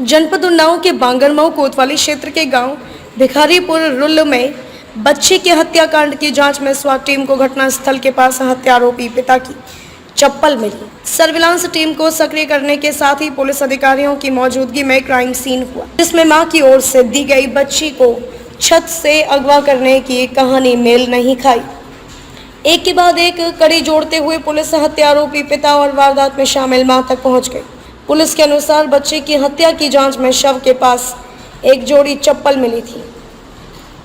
जनपद उन्नाव के बांगरमऊ कोतवाली क्षेत्र के गांव भिखारीपुर रुल में बच्ची की हत्याकांड की जांच में स्वाट टीम को घटनास्थल के पास हत्या आरोपी पिता की चप्पल मिली। सर्विलांस टीम को सक्रिय करने के साथ ही पुलिस अधिकारियों की मौजूदगी में क्राइम सीन हुआ, जिसमें मां की ओर से दी गई बच्ची को छत से अगवा करने की कहानी मेल नहीं खाई। एक के बाद एक कड़ी जोड़ते हुए पुलिस हत्या आरोपी पिता और वारदात में शामिल मां तक पहुंच गई। पुलिस के अनुसार बच्चे की हत्या की जांच में शव के पास एक जोड़ी चप्पल मिली थी।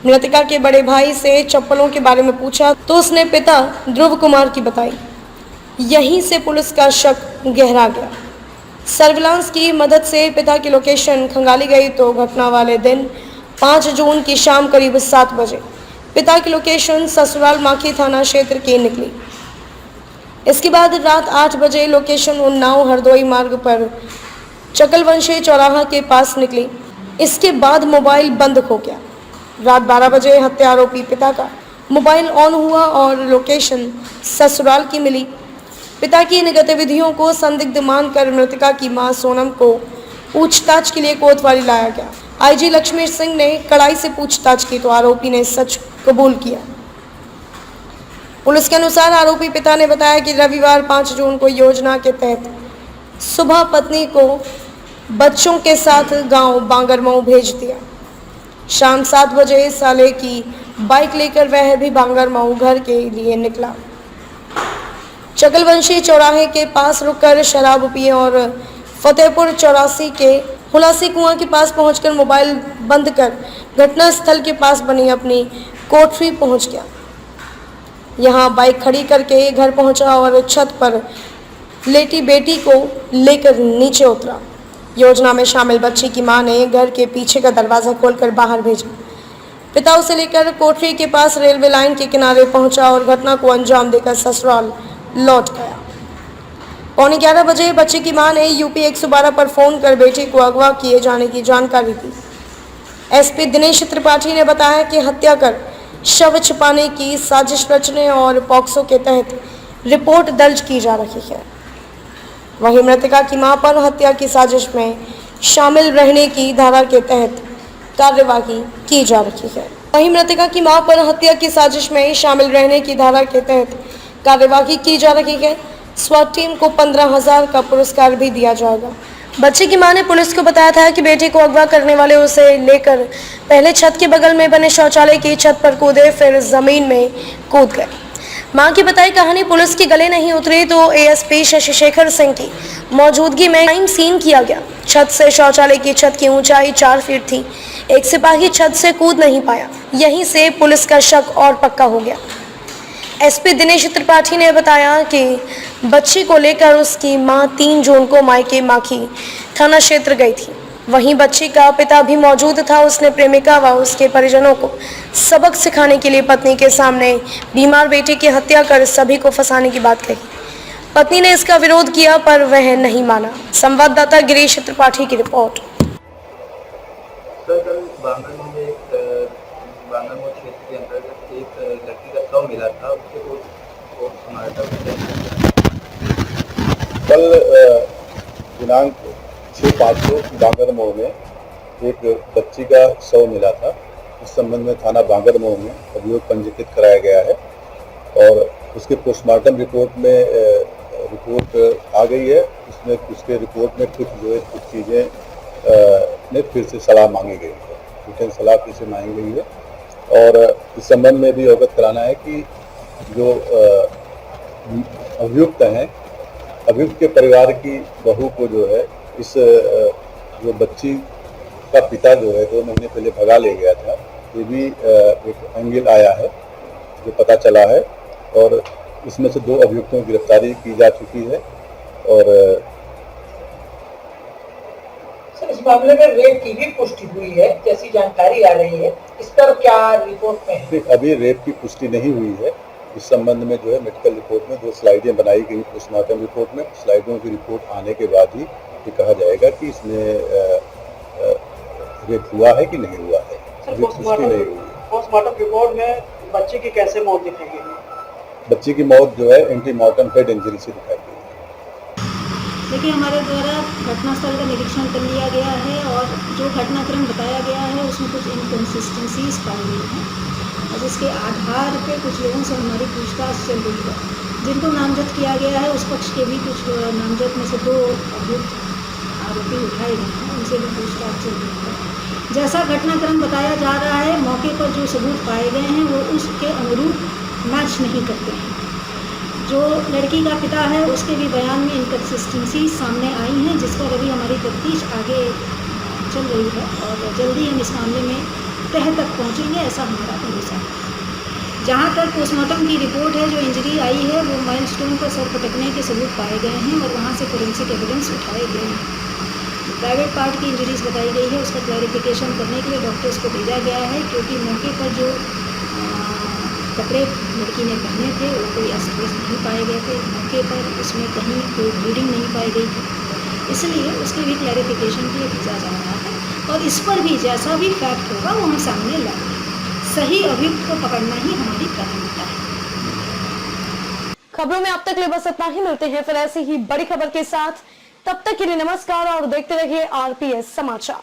मृतका के बड़े भाई से चप्पलों के बारे में पूछा तो उसने पिता ध्रुव कुमार की बताई। यहीं से पुलिस का शक गहरा गया। सर्विलांस की मदद से पिता की लोकेशन खंगाली गई तो घटना वाले दिन 5 जून की शाम करीब 7 बजे पिता की लोकेशन ससुराल माखी थाना क्षेत्र की निकली। इसके बाद रात 8 बजे लोकेशन उन्नाव हरदोई मार्ग पर चकलवंशी चौराहा के पास निकली। इसके बाद मोबाइल बंद हो गया। रात 12 बजे हत्या आरोपी पिता का मोबाइल ऑन हुआ और लोकेशन ससुराल की मिली। पिता की इन गतिविधियों को संदिग्ध मानकर मृतका की मां सोनम को पूछताछ के लिए कोतवाली लाया गया। आईजी लक्ष्मी सिंह ने कड़ाई से पूछताछ की तो आरोपी ने सच कबूल किया। पुलिस के अनुसार आरोपी पिता ने बताया कि रविवार 5 जून को योजना के तहत सुबह पत्नी को बच्चों के साथ गांव बांगरमऊ भेज दिया। शाम 7 बजे साले की बाइक लेकर वह भी बांगरमऊ घर के लिए निकला। चकलवंशी चौराहे के पास रुककर शराब पिए और फतेहपुर चौरासी के हुलासी कुआं के पास पहुंचकर मोबाइल बंद कर घटनास्थल के पास बनी अपनी कोठरी पहुंच गया। यहां बाइक खड़ी करके घर पहुंचा और छत पर लेटी बेटी को लेकर नीचे उतरा। योजना में शामिल बच्ची की मां ने घर के पीछे का दरवाजा खोलकर बाहर भेजा। पिता उसे लेकर कोठरी के पास रेलवे लाइन के किनारे पहुंचा और घटना को अंजाम देकर ससुराल लौट गया। 11:15 बजे बच्ची की मां ने यूपी 112 पर फोन कर बेटी को अगवा किए जाने की जानकारी दी। एसपी दिनेश त्रिपाठी ने बताया कि हत्या कर शव छिपाने की साजिश रचने और पॉक्सो के तहत रिपोर्ट दर्ज की जा रही है। वहीं मृतका की मां पर हत्या की साजिश में शामिल रहने की धारा के तहत कार्यवाही की जा रही है। वहीं मृतका की मां पर हत्या की साजिश में शामिल रहने की धारा के तहत कार्यवाही की जा रही है। स्वाट टीम को 15,000 का पुरस्कार भी दिया जाएगा। बच्चे की मां ने पुलिस को बताया था कि बेटी को अगवा करने वाले उसे लेकर पहले छत के बगल में बने शौचालय की छत पर कूदे, फिर जमीन में कूद गए। मां की बताई कहानी पुलिस के गले नहीं उतरी तो एएसपी शशिशेखर सिंह की मौजूदगी में क्राइम सीन किया गया। छत से शौचालय की छत की ऊंचाई 4 फीट थी। एक सिपाही छत से कूद नहीं पाया। यहीं से पुलिस का शक और पक्का हो गया। एसपी दिनेश त्रिपाठी ने बताया कि बच्ची को लेकर उसकी मां 3 जून को मायके माखी थाना क्षेत्र गई थी। वहीं बच्ची का पिता भी मौजूद था। उसने प्रेमिका व उसके परिजनों को सबक सिखाने के लिए पत्नी के सामने बीमार बेटी की हत्या कर सभी को फंसाने की बात कही। पत्नी ने इसका विरोध किया पर वह नहीं माना। संवाददाता गिरीश त्रिपाठी की रिपोर्ट। बांगरमऊ क्षेत्र के अंतर्गत एक लड़की का शव मिला था, उसके को सुनाया था। कल दिनांक 6/5 को बांगरमऊ में एक बच्ची का शव मिला था। इस संबंध में थाना बांगरमऊ में अभियोग पंजीकृत कराया गया है और उसके पोस्टमार्टम रिपोर्ट में रिपोर्ट आ गई है। उसमें उसके रिपोर्ट में कुछ चीज़ें में फिर से सलाह मांगी गई है, रिटर्न सलाह फिर से मांगी गई है और इस संबंध में भी अवगत कराना है कि जो अभियुक्त हैं, अभियुक्त के परिवार की बहू को जो है इस जो बच्ची का पिता जो है 2 महीने पहले भगा ले गया था। ये भी एक एंगल आया है जो पता चला है और इसमें से 2 अभियुक्तों की गिरफ्तारी की जा चुकी है। और इस मामले में रेप की भी पुष्टि हुई है जैसी जानकारी आ रही है, इस पर क्या रिपोर्ट में है? अभी रेप की पुष्टि नहीं हुई है। इस संबंध में जो है मेडिकल रिपोर्ट में 2 स्लाइडें बनाई गई पोस्टमार्टम रिपोर्ट में। स्लाइडों की रिपोर्ट आने के बाद ही ये कहा जाएगा कि इसमें रेप हुआ है कि नहीं हुआ है। पुष्टि नहीं हुई है। पोस्टमार्टम रिपोर्ट में बच्चे की कैसे मौत दिखाई गई? बच्चे की मौत जो है एंटीमॉर्टम हेड इंजरी से दिखाई गई है। देखिए, हमारे द्वारा घटनास्थल का निरीक्षण कर लिया गया है और जो घटनाक्रम बताया गया है उसमें कुछ इनकन्सिस्टेंसीज पाई गई हैं और जिसके आधार पे कुछ लोगों से हमारी पूछताछ चल रही है। जिनको नामजद किया गया है उस पक्ष के भी कुछ नामजद में से 2 अभियुक्त आरोपी उठाए गए हैं, उनसे भी पूछताछ चल रही है। जैसा घटनाक्रम बताया जा रहा है, मौके पर जो सबूत पाए गए हैं वो उसके अनुरूप मैच नहीं करते हैं। जो लड़की का पिता है उसके भी बयान में इनकन्सिस्टेंसी सामने आई हैं, जिस पर अभी हमारी तफ्तीश आगे चल रही है और जल्दी हम इस मामले में तह तक पहुंचेंगे, ऐसा हमारा भरोसा है। जहां तक पोस्टमार्टम की रिपोर्ट है, जो इंजरी आई है वो माइलस्टोन पर सर फटकने के सबूत पाए गए हैं और वहां से फोरेंसिक एविडेंस उठाए गए हैं। प्राइवेट पार्ट की इंजरीज बताई गई है, उसका क्लैरिफिकेशन करने के लिए डॉक्टर्स को भेजा गया है, क्योंकि मौके पर जो कपड़े लड़की ने पहने थे वो कोई एस्ट्रेस नहीं पाए गए थे मौके पर, उसमें कहीं कोई ब्लीडिंग नहीं पाई गई थी, इसलिए उसके भी क्लैरिफिकेशन के लिए भेजा जा रहा है और इस पर भी जैसा भी फैक्ट होगा वो हम सामने लाएंगे। सही अभियुक्त को पकड़ना ही हमारी प्राथमिकता है। खबरों में अब तक ले बस इतना ही। मिलते हैं फिर ऐसी ही बड़ी खबर के साथ, तब तक के लिए नमस्कार और देखते रहिए RPS समाचार।